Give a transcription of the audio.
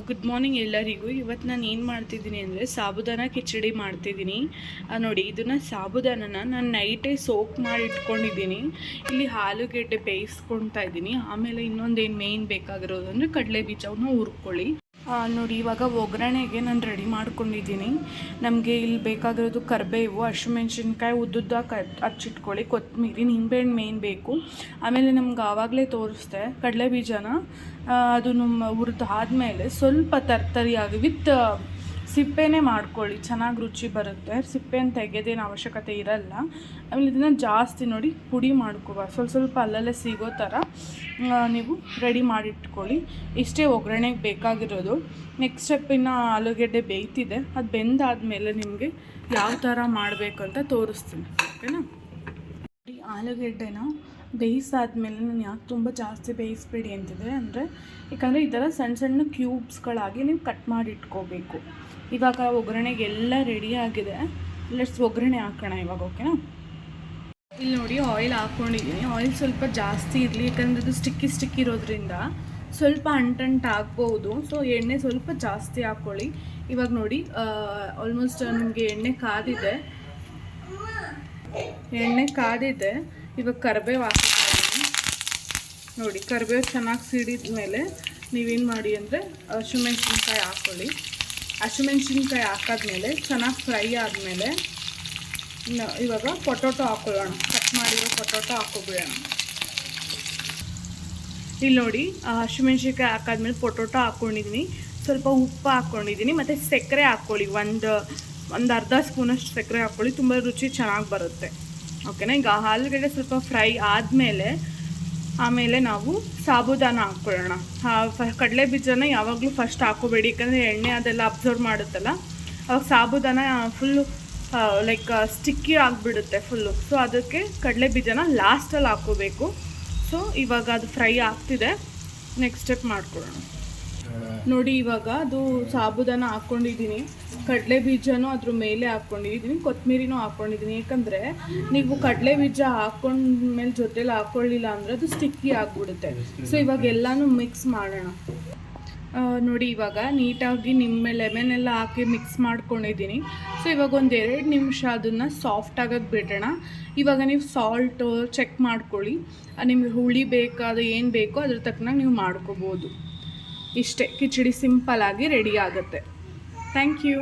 Good morning ಎಲ್ಲರಿಗೂ. ಇವತ್ತು ನಾನು ಏನು ಮಾಡ್ತಿದ್ದೀನಿ ಅಂದರೆ ಸಾಬುದಾನ ಕಿಚಡಿ ಮಾಡ್ತಿದ್ದೀನಿ. ನೋಡಿ, ಇದನ್ನು ಸಾಬುದಾನನ ನಾನು ನೈಟೇ ಸೋಕ್ ಮಾಡಿ ಇಟ್ಕೊಂಡಿದ್ದೀನಿ. ಇಲ್ಲಿ ಆಲೂಗೆಡ್ಡೆ ಬೇಯಿಸ್ಕೊಳ್ತಾ ಇದ್ದೀನಿ. ಆಮೇಲೆ ಇನ್ನೊಂದೇನು ಮೇಯ್ನ್ ಬೇಕಾಗಿರೋದು ಅಂದರೆ ಕಡಲೆ ಬೀಜವನ್ನು ಹುರ್ಕೊಳ್ಳಿ. ನೋಡಿ, ಇವಾಗ ಒಗ್ಗರಣೆಗೆ ನಾನು ರೆಡಿ ಮಾಡ್ಕೊಂಡಿದ್ದೀನಿ. ನಮಗೆ ಇಲ್ಲಿ ಬೇಕಾಗಿರೋದು ಕರಿಬೇವು, ಹಸಿಮೆಣ್ಸಿನ್ಕಾಯಿ ಉದ್ದುದ್ದ ಹಚ್ಚಿಟ್ಕೊಳ್ಳಿ, ಕೊತ್ತಂಬರಿ, ನಿಂಬೆಹಣ್ಣು ಮೇಯ್ನ್ ಬೇಕು. ಆಮೇಲೆ ನಮ್ಗೆ ಆವಾಗಲೇ ತೋರಿಸ್ದೆ ಕಡಲೆ ಬೀಜನ ಅದನ್ನು ಹುರಿದು ಆದಮೇಲೆ ಸ್ವಲ್ಪ ತರ್ತರಿಯಾಗಿ ವಿತ್ ಸಿಪ್ಪೆನೇ ಮಾಡ್ಕೊಳ್ಳಿ, ಚೆನ್ನಾಗಿ ರುಚಿ ಬರುತ್ತೆ. ಸಿಪ್ಪೆನ ತೆಗೆಯೋದೇನು ಅವಶ್ಯಕತೆ ಇರಲ್ಲ. ಆಮೇಲೆ ಇದನ್ನು ಜಾಸ್ತಿ ನೋಡಿ ಪುಡಿ ಮಾಡ್ಕೋಬಾರ್ದು, ಸ್ವಲ್ಪ ಅಲ್ಲಲ್ಲೇ ಸಿಗೋ ಥರ ನೀವು ರೆಡಿ ಮಾಡಿಟ್ಕೊಳ್ಳಿ. ಇಷ್ಟೇ ಒಗ್ಗರಣೆಗೆ ಬೇಕಾಗಿರೋದು. ನೆಕ್ಸ್ಟ್ ಸ್ಟೆಪ್ ಇನ್ನು ಆಲೂಗೆಡ್ಡೆ ಬೇಯ್ತಿದೆ, ಅದು ಬೆಂದಾದಮೇಲೆ ನಿಮಗೆ ಯಾವ ಥರ ಮಾಡಬೇಕು ಅಂತ ತೋರಿಸ್ತೀನಿ, ಓಕೆನಾ. ಆಲೂಗೆಡ್ಡೆನ ಬೇಯಿಸಾದ್ಮೇಲೆ ನಾನು ಯಾಕೆ ತುಂಬ ಜಾಸ್ತಿ ಬೇಯಿಸ್ಬೇಡಿ ಅಂತಿದ್ರೆ ಅಂದರೆ ಯಾಕಂದರೆ ಈ ಥರ ಸಣ್ಣ ಸಣ್ಣ ಕ್ಯೂಬ್ಸ್ಗಳಾಗಿ ನೀವು ಕಟ್ ಮಾಡಿ ಇಟ್ಕೋಬೇಕು. ಇವಾಗ ಒಗ್ಗರಣೆಗೆ ಎಲ್ಲ ರೆಡಿ ಆಗಿದೆ. ಲೆಟ್ಸ್ ಒಗ್ಗರಣೆ ಹಾಕೋಣ ಇವಾಗ, ಓಕೆನಾ. ಇಲ್ಲಿ ನೋಡಿ, ಆಯಿಲ್ ಹಾಕ್ಕೊಂಡಿದ್ದೀನಿ. ಆಯಿಲ್ ಸ್ವಲ್ಪ ಜಾಸ್ತಿ ಇರಲಿ, ಯಾಕಂದರೆ ಅದು ಸ್ಟಿಕ್ಕಿ ಇರೋದ್ರಿಂದ ಸ್ವಲ್ಪ ಅಂಟಂಟು ಆಗ್ಬೋದು. ಸೊ ಎಣ್ಣೆ ಸ್ವಲ್ಪ ಜಾಸ್ತಿ ಹಾಕ್ಕೊಳ್ಳಿ. ಇವಾಗ ನೋಡಿ, ಆಲ್ಮೋಸ್ಟ್ ನಿಮಗೆ ಎಣ್ಣೆ ಕಾದಿದೆ. ಇವಾಗ ಕರಿಬೇವು ಹಾಕಿದ್ದೀನಿ. ನೋಡಿ, ಕರಿಬೇವು ಚೆನ್ನಾಗಿ ಸಿಡಿದ ಮೇಲೆ ನೀವೇನು ಮಾಡಿ ಅಂದರೆ ಹಸಿಮೆಣ್ಸಿನ್ಕಾಯಿ ಹಾಕ್ಕೊಳ್ಳಿ. ಹಸಿಮೆಣ್ಸಿನ್ಕಾಯಿ ಹಾಕಾದ್ಮೇಲೆ ಚೆನ್ನಾಗಿ ಫ್ರೈ ಆದಮೇಲೆ ಇವಾಗ ಪೊಟೊಟೊ ಹಾಕ್ಕೊಳ್ಳೋಣ. ಕಟ್ ಮಾಡಿರೋ ಪೊಟೊಟೊ ಹಾಕ್ಕೊಬಿಡೋಣ. ಇಲ್ಲಿ ನೋಡಿ, ಹಸಿಮೆಣ್ಸಿನ್ಕಾಯಿ ಹಾಕಾದ್ಮೇಲೆ ಪೊಟೊಟೊ ಹಾಕ್ಕೊಂಡಿದ್ದೀನಿ, ಸ್ವಲ್ಪ ಉಪ್ಪು ಹಾಕ್ಕೊಂಡಿದ್ದೀನಿ, ಮತ್ತು ಸಕ್ಕರೆ ಹಾಕ್ಕೊಳ್ಳಿ. ಒಂದು ಅರ್ಧ ಸ್ಪೂನಷ್ಟು ಸಕ್ಕರೆ ಹಾಕ್ಕೊಳ್ಳಿ, ತುಂಬ ರುಚಿ ಚೆನ್ನಾಗಿ ಬರುತ್ತೆ, ಓಕೆನಾ. ಈಗ ಆಲೂಗಡ್ಡೆ ಸ್ವಲ್ಪ ಫ್ರೈ ಆಮೇಲೆ ನಾವು ಸಾಬುದಾನ ಹಾಕ್ಕೊಳ್ಳೋಣ. ಕಡಲೆ ಬೀಜನ ಯಾವಾಗಲೂ ಫಸ್ಟ್ ಹಾಕೋಬೇಡಿ, ಯಾಕಂದರೆ ಎಣ್ಣೆ ಅದೆಲ್ಲ ಅಬ್ಸರ್ವ್ ಮಾಡುತ್ತಲ್ಲ, ಅವಾಗ ಸಾಬುದಾನ ಫುಲ್ಲು ಲೈಕ್ ಸ್ಟಿಕ್ಕಿ ಆಗಿಬಿಡುತ್ತೆ ಫುಲ್ಲು. ಸೊ ಅದಕ್ಕೆ ಕಡಲೆ ಬೀಜನ ಲಾಸ್ಟಲ್ಲಿ ಹಾಕ್ಕೋಬೇಕು. ಸೊ ಇವಾಗ ಅದು ಫ್ರೈ ಆಗ್ತಿದೆ, ನೆಕ್ಸ್ಟ್ ಸ್ಟೆಪ್ ಮಾಡ್ಕೊಳ್ಳೋಣ. ನೋಡಿ, ಇವಾಗ ಅದು ಸಾಬುದಾನ ಹಾಕ್ಕೊಂಡಿದ್ದೀನಿ, ಕಡಲೆ ಬೀಜನೂ ಅದ್ರ ಮೇಲೆ ಹಾಕ್ಕೊಂಡಿದ್ದೀನಿ, ಕೊತ್ತಂಬರಿನೂ ಹಾಕ್ಕೊಂಡಿದ್ದೀನಿ. ಯಾಕಂದರೆ ನೀವು ಕಡಲೆ ಬೀಜ ಹಾಕ್ಕೊಂಡ್ಮೇಲೆ ಜೊತೆಲಿ ಹಾಕ್ಕೊಳ್ಳಿಲ್ಲ ಅಂದರೆ ಅದು ಸ್ಟಿಕ್ಕಿ ಆಗಿಬಿಡುತ್ತೆ. ಸೊ ಇವಾಗ ಎಲ್ಲನೂ ಮಿಕ್ಸ್ ಮಾಡೋಣ. ನೋಡಿ, ಇವಾಗ ನೀಟಾಗಿ ಲೆಮನ್ ಎಲ್ಲ ಹಾಕಿ ಮಿಕ್ಸ್ ಮಾಡ್ಕೊಂಡಿದ್ದೀನಿ. ಸೊ ಇವಾಗ ಒಂದು 2 ನಿಮಿಷ ಅದನ್ನು ಸಾಫ್ಟ್ ಆಗೋಕ್ಕೆ ಬಿಡೋಣ. ಇವಾಗ ನೀವು ಸಾಲ್ಟು ಚೆಕ್ ಮಾಡ್ಕೊಳ್ಳಿ, ನಿಮಗೆ ಹುಳಿ ಬೇಕಾದ ಏನು ಬೇಕೋ ಅದ್ರ ತಕ್ಕನಾಗಿ ನೀವು ಮಾಡ್ಕೋಬೋದು. ಇಷ್ಟೇ, ಕಿಚಡಿ ಸಿಂಪಲ್ಲಾಗಿ ರೆಡಿ ಆಗುತ್ತೆ. Thank you.